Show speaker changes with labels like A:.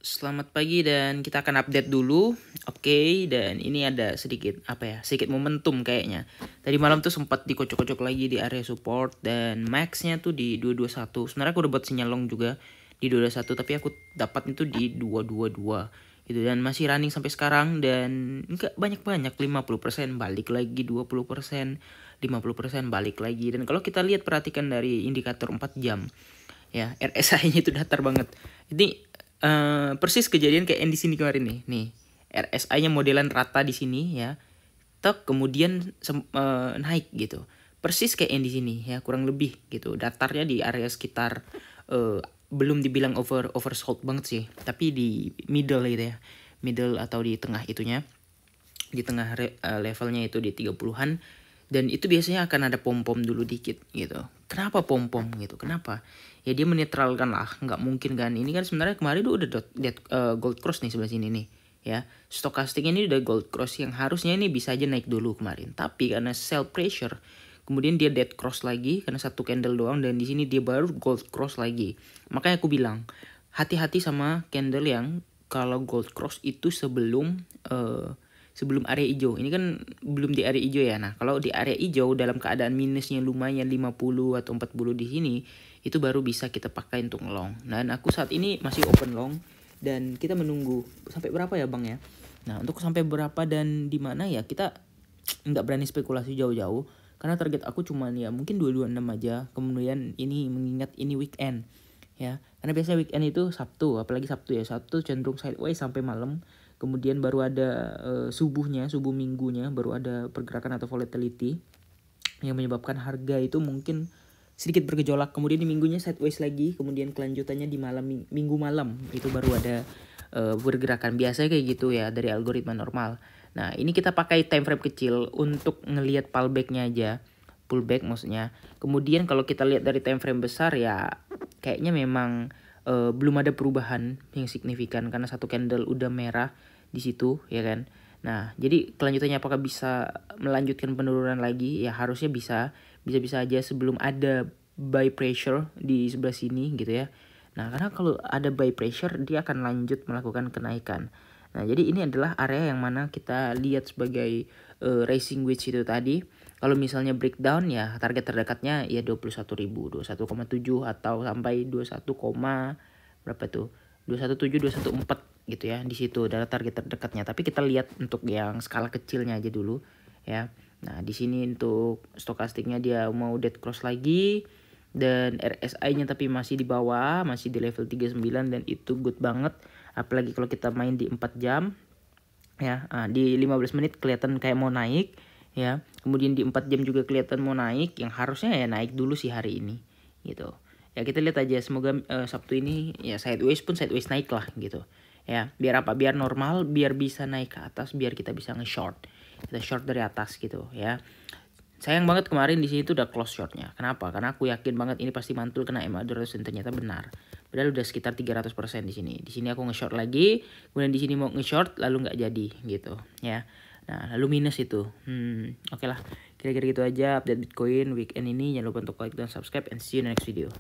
A: Selamat pagi dan kita akan update dulu. Oke, dan ini ada sedikit sedikit momentum kayaknya. Tadi malam tuh sempat dikocok-kocok lagi di area support dan max-nya tuh di 221. Sebenarnya aku udah buat sinyal long juga di 221 tapi aku dapat itu di 222 gitu dan masih running sampai sekarang dan enggak banyak-banyak 50% balik lagi 20% 50% balik lagi. Dan kalau kita lihat perhatikan dari indikator 4 jam ya, RSI-nya itu datar banget. Ini persis kejadian kayak yang di sini kemarin nih. Nih, RSI-nya modelan rata di sini ya. Tek kemudian naik gitu. Persis kayak yang di sini ya, kurang lebih gitu. Datarnya di area sekitar belum dibilang oversold banget sih, tapi di middle gitu ya. Middle atau di tengah itunya. Di tengah levelnya itu di 30-an. Dan itu biasanya akan ada pom-pom dulu dikit gitu. Kenapa pom-pom gitu? Kenapa? Ya dia menetralkan lah. Nggak mungkin kan. Ini kan sebenarnya kemarin tuh udah gold cross nih sebelah sini nih. Ya, stokastik ini udah gold cross yang harusnya ini bisa aja naik dulu kemarin. Tapi karena sell pressure, kemudian dia dead cross lagi karena satu candle doang dan di sini dia baru gold cross lagi. Makanya aku bilang, hati-hati sama candle yang kalau gold cross itu sebelum area hijau. Ini kan belum di area hijau ya. Nah, kalau di area hijau dalam keadaan minusnya lumayan 50 atau 40 di sini, itu baru bisa kita pakai untuk long. Dan aku saat ini masih open long dan kita menunggu sampai berapa ya, Bang ya? Nah, untuk sampai berapa dan di mana ya kita nggak berani spekulasi jauh-jauh karena target aku cuman ya mungkin 226 aja. Kemudian ini mengingat ini weekend ya. Karena biasanya weekend itu Sabtu, apalagi Sabtu ya. Sabtu cenderung sideways sampai malam. Kemudian baru ada subuh minggunya baru ada pergerakan atau volatility yang menyebabkan harga itu mungkin sedikit bergejolak. Kemudian di minggunya sideways lagi, kemudian kelanjutannya di minggu malam itu baru ada pergerakan. Biasanya kayak gitu ya dari algoritma normal. Nah, ini kita pakai time frame kecil untuk ngelihat pullback-nya aja. Pullback maksudnya. Kemudian kalau kita lihat dari time frame besar ya kayaknya memang belum ada perubahan yang signifikan karena satu candle udah merah di situ ya kan. Nah, jadi kelanjutannya apakah bisa melanjutkan penurunan lagi? Ya harusnya bisa aja sebelum ada buy pressure di sebelah sini gitu ya. Nah, karena kalau ada buy pressure dia akan lanjut melakukan kenaikan. Nah, jadi ini adalah area yang mana kita lihat sebagai racing wedge itu tadi. Kalau misalnya breakdown ya target terdekatnya ya 21.000, 21,7 atau sampai 21, berapa tuh? 217, 214 gitu ya. Di situ adalah target terdekatnya. Tapi kita lihat untuk yang skala kecilnya aja dulu ya. Nah, di sini untuk stokastiknya dia mau dead cross lagi dan RSI-nya tapi masih di bawah, masih di level 39 dan itu good banget. Apalagi kalau kita main di 4 jam ya. Di 15 menit kelihatan kayak mau naik ya. Kemudian di 4 jam juga kelihatan mau naik, yang harusnya ya naik dulu sih hari ini gitu. Ya kita lihat aja, semoga Sabtu ini ya sideways naik lah gitu. Ya, biar apa? Biar normal, biar bisa naik ke atas, biar kita bisa nge-short. Kita short dari atas gitu ya. Sayang banget kemarin di sini tuh udah close shortnya. Kenapa? Karena aku yakin banget ini pasti mantul kena MA200 dan ternyata benar. Padahal udah sekitar 300% di sini. Di sini aku nge-short lagi, kemudian di sini mau nge-short lalu nggak jadi gitu ya. Nah, lalu minus itu. Oke lah. Kira-kira gitu aja update Bitcoin weekend ini. Jangan lupa untuk like dan subscribe and see you in the next video.